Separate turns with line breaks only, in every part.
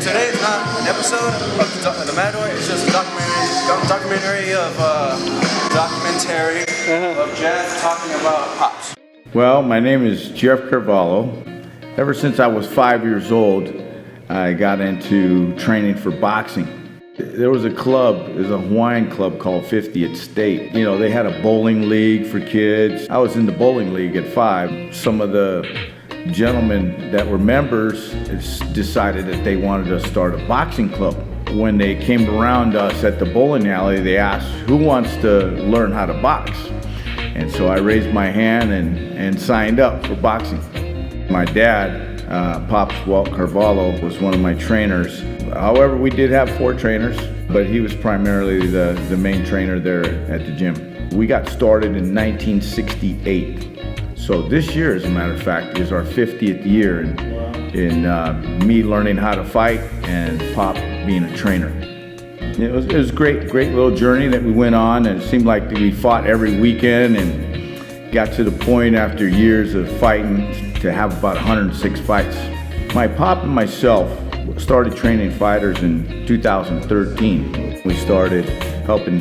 today is not an episode of the Matador. It's just a documentary of Jeff talking about pops.
Well, my name is Jeff Carvalho. Ever since I was 5 years old, I got into training for boxing. There was a club, it was a Hawaiian club called 50th State. You know, they had a bowling league for kids. I was in the bowling league at 5. Some of the gentlemen that were members decided that they wanted to start a boxing club. When they came around us at the bowling alley, they asked, who wants to learn how to box? And so I raised my hand and signed up for boxing. My dad, Pops Walt Carvalho, was one of my trainers. However, we did have 4 trainers, but he was primarily the main trainer there at the gym. We got started in 1968. So this year, as a matter of fact, is our 50th year in me learning how to fight and Pop being a trainer. It was a great little journey that we went on, and it seemed like we fought every weekend and got to the point after years of fighting to have about 106 fights. My Pop and myself started training fighters in 2013. We started helping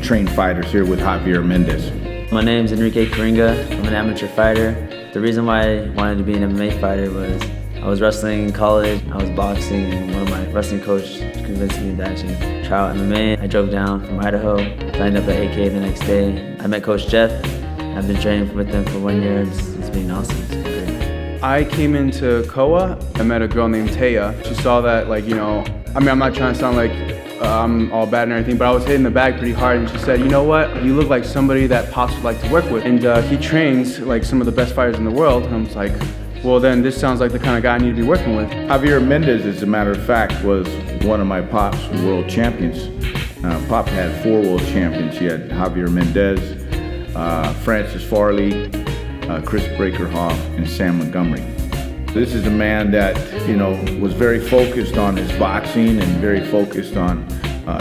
train fighters here with Javier Mendez.
My name's ENRIQUE KARENGA. I'm an amateur fighter. The reason why I wanted to be an MMA fighter was I was wrestling in college, I was boxing, and one of my wrestling coaches convinced me to actually try out MMA. I drove down from Idaho, signed up at AK the next day. I met Coach Jeff. I've been training with him for 1 year. It's been awesome. It's been great.
I came into KOA. I met a girl named Taya. She saw that, like, you know, I mean, I'm not trying to sound like I'm all bad and everything, but I was hitting the bag pretty hard, and she said, you know what, you look like somebody that Pops would like to work with. And he trains like some of the best fighters in the world. And I was like, well, then this sounds like the kind of guy I need to be working with.
Javier Mendez, as a matter of fact, was one of my Pop's world champions. Pop had 4 world champions. He had Javier Mendez, Francis Farley, Chris Breakerhoff, and Sam Montgomery. This is a man that, you know, was very focused on his boxing and very focused on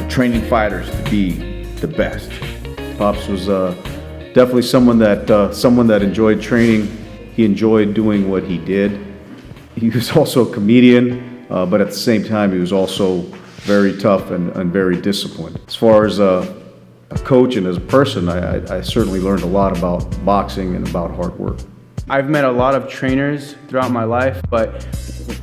training fighters to be the best.
Pops was definitely someone that enjoyed training. He enjoyed doing what he did. He was also a comedian, but at the same time, he was also very tough and very disciplined. As far as a coach and as a person, I certainly learned a lot about boxing and about hard work.
I've met a lot of trainers throughout my life, but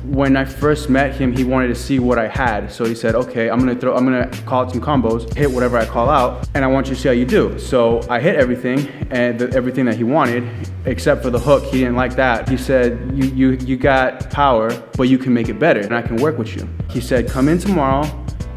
when I first met him, he wanted to see what I had. So he said, okay, I'm gonna call out some combos, hit whatever I call out, and I want you to see how you do. So I hit everything, and everything that he wanted, except for the hook. He didn't like that. He said, you got power, but you can make it better, and I can work with you. He said, come in tomorrow,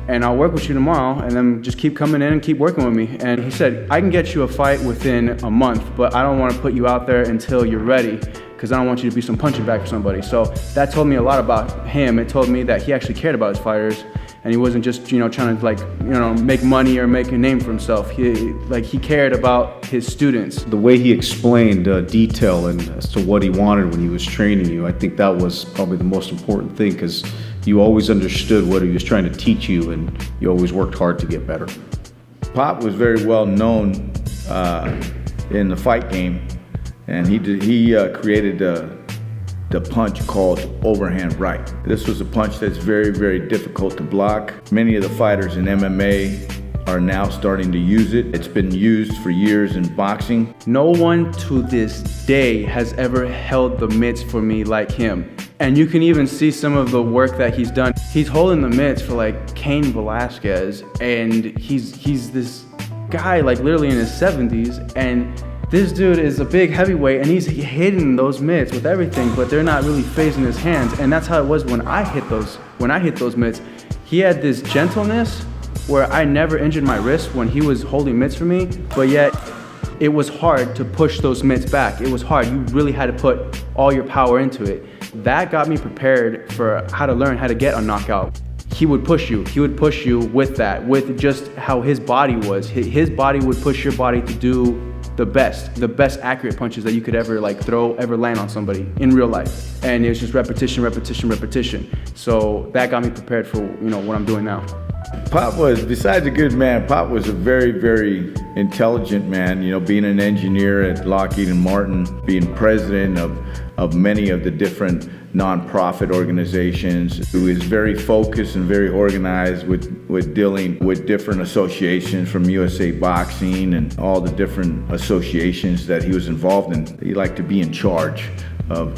and I'll work with you tomorrow, and then just keep coming in and keep working with me. And he said, I can get you a fight within a month, but I don't want to put you out there until you're ready, because I don't want you to be some punching bag for somebody. So that told me a lot about him. It told me that he actually cared about his fighters, and he wasn't just, you know, trying to, like, you know, make money or make a name for himself. He cared about his students.
The way he explained detail and as to what he wanted when he was training you, I think that was probably the most important thing, because you always understood what he was trying to teach you, and you always worked hard to get better.
Pop was very well known in the fight game, and he created the punch called overhand right. This was a punch that's very, very difficult to block. Many of the fighters in MMA are now starting to use it. It's been used for years in boxing.
No one to this day has ever held the mitts for me like him. And you can even see some of the work that he's done. He's holding the mitts for like Cain Velasquez, and he's this guy like literally in his 70s, and this dude is a big heavyweight, and he's hitting those mitts with everything, but they're not really phasing his hands. And that's how it was when I hit those mitts. He had this gentleness where I never injured my wrist when he was holding mitts for me, but yet it was hard to push those mitts back. It was hard. You really had to put all your power into it. That got me prepared for how to learn how to get a knockout. He would push you. He would push you with that, with just how his body was. His body would push your body to do the best accurate punches that you could ever land on somebody in real life. And it was just repetition, repetition, repetition. So that got me prepared for, you know, what I'm doing now.
Pop was, besides a good man, Pop was a very, very intelligent man. You know, being an engineer at Lockheed and Martin, being president of many of the different nonprofit organizations, who is very focused and very organized with dealing with different associations from USA Boxing and all the different associations that he was involved in. He liked to be in charge of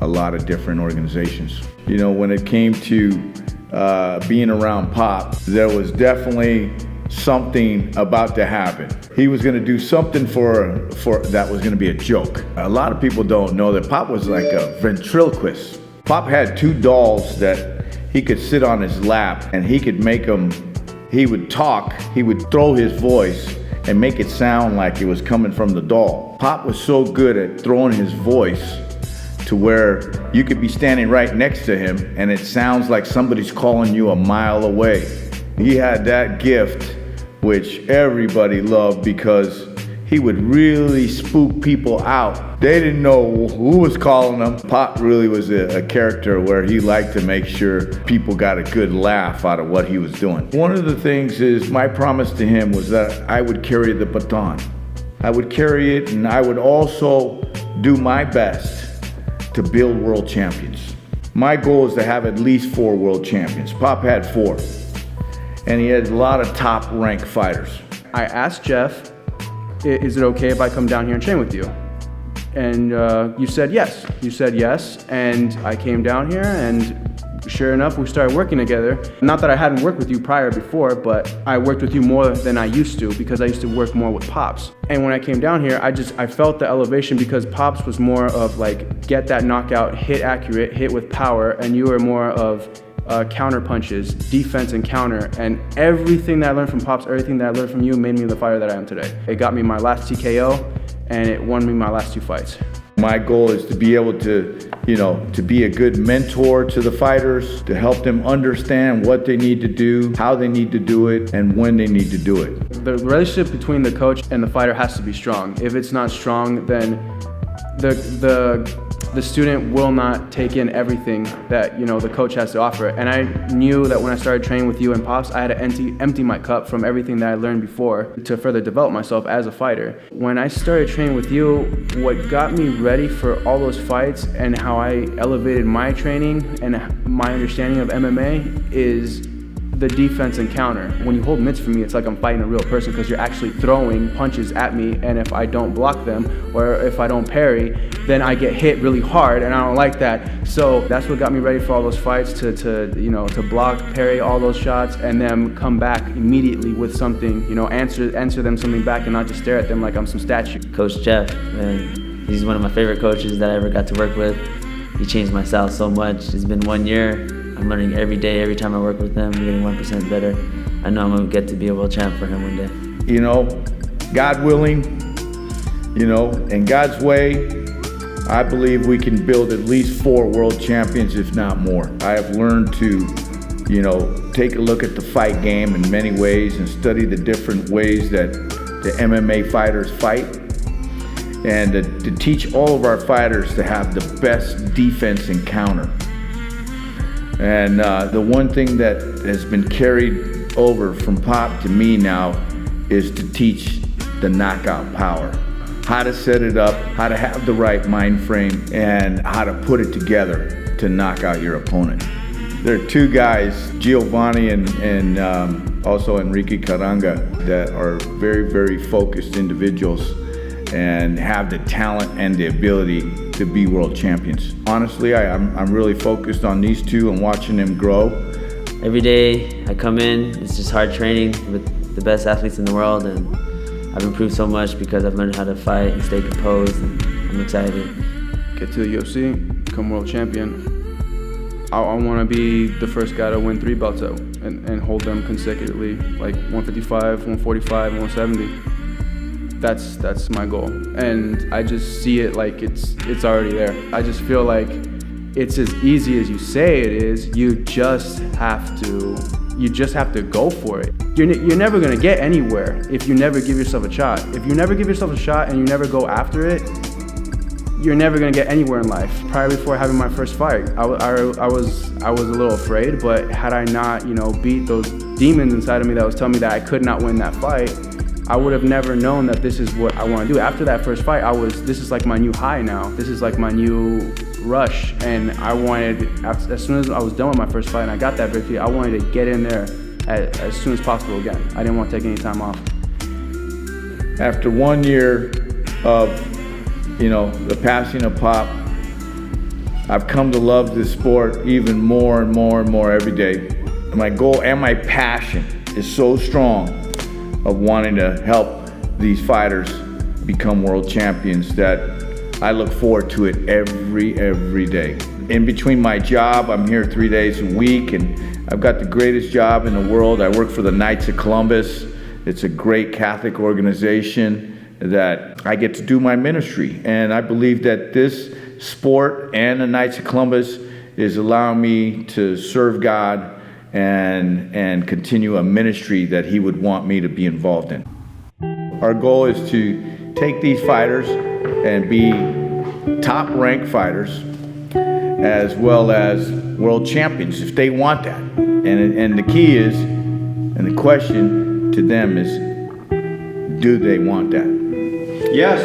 a lot of different organizations. You know, when it came to being around Pop, there was definitely something about to happen. He was going to do something for that was going to be a joke. A lot of people don't know that Pop was like a ventriloquist. Pop had 2 dolls that he could sit on his lap, and he could make them, he would talk, he would throw his voice and make it sound like it was coming from the doll. Pop was so good at throwing his voice to where you could be standing right next to him and it sounds like somebody's calling you a mile away. He had that gift which everybody loved because he would really spook people out. They didn't know who was calling them. Pop really was a character where he liked to make sure people got a good laugh out of what he was doing. One of the things is, my promise to him was that I would carry the baton. I would carry it, and I would also do my best to build world champions. My goal is to have at least 4 world champions. Pop had 4. And he had a lot of top ranked fighters.
I asked Jeff, is it okay if I come down here and train with you? And you said yes. You said yes, and I came down here, and sure enough, we started working together. Not that I hadn't worked with you before, but I worked with you more than I used to because I used to work more with Pops. And when I came down here, I felt the elevation because Pops was more of like, get that knockout, hit accurate, hit with power, and you were more of counter punches, defense and counter, and everything that I learned from Pops, everything that I learned from you made me the fighter that I am today. It got me my last TKO, and it won me my last 2 fights.
My goal is to be able to, to be a good mentor to the fighters, to help them understand what they need to do, how they need to do it, and when they need to do it.
The relationship between the coach and the fighter has to be strong. If it's not strong, then the student will not take in everything that the coach has to offer. And I knew that when I started training with you and Pops, I had to empty my cup from everything that I learned before to further develop myself as a fighter. When I started training with you, what got me ready for all those fights and how I elevated my training and my understanding of MMA is the defense and counter. When you hold mitts for me, it's like I'm fighting a real person because you're actually throwing punches at me, and if I don't block them or if I don't parry, then I get hit really hard, and I don't like that. So that's what got me ready for all those fights, to block, parry all those shots, and then come back immediately with something, answer them something back, and not just stare at them like I'm some statue.
Coach Jeff, man, he's one of my favorite coaches that I ever got to work with. He changed my style so much. It's been 1 year. I'm learning every day, every time I work with him, I'm getting 1% better. I know I'm gonna get to be a world champ for him one day.
God willing, in God's way, I believe we can build at least 4 world champions, if not more. I have learned to, take a look at the fight game in many ways and study the different ways that the MMA fighters fight, and to teach all of our fighters to have the best defense and counter. And the one thing that has been carried over from Pop to me now is to teach the knockout power. How to set it up, how to have the right mind frame, and how to put it together to knock out your opponent. There are 2 guys, GIOVANNI and also ENRIQUE KARENGA, that are very, very focused individuals and have the talent and the ability to be world champions. Honestly, I'm really focused on these 2 and watching them grow.
Every day I come in, it's just hard training with the best athletes in the world, and I've improved so much because I've learned how to fight and stay composed, and I'm excited.
Get to the UFC, become world champion. I want to be the first guy to win 3 belts out and hold them consecutively, like 155, 145, and 170. That's my goal, and I just see it like it's already there. I just feel like it's as easy as you say it is. You just have to go for it. You're never gonna get anywhere if you never give yourself a shot. If you never give yourself a shot and you never go after it, you're never gonna get anywhere in life. Prior before having my first fight, I was a little afraid, but had I not, beat those demons inside of me that was telling me that I could not win that fight, I would have never known that this is what I want to do. After that first fight, this is like my new high now. This is like my new rush. And I wanted, as soon as I was done with my first fight and I got that victory, I wanted to get in there as soon as possible again. I didn't want to take any time off.
After 1 year of, the passing of Pop, I've come to love this sport even more and more and more every day. My goal and my passion is so strong of wanting to help these fighters become world champions that I look forward to it every day. In between my job, I'm here 3 days a week, and I've got the greatest job in the world. I work for the Knights of Columbus. It's a great Catholic organization that I get to do my ministry. And I believe that this sport and the Knights of Columbus is allowing me to serve God and continue a ministry that He would want me to be involved in. Our goal is to take these fighters and be top-ranked fighters as well as world champions if they want that. And the key is, and the question to them is, do they want that?
Yes.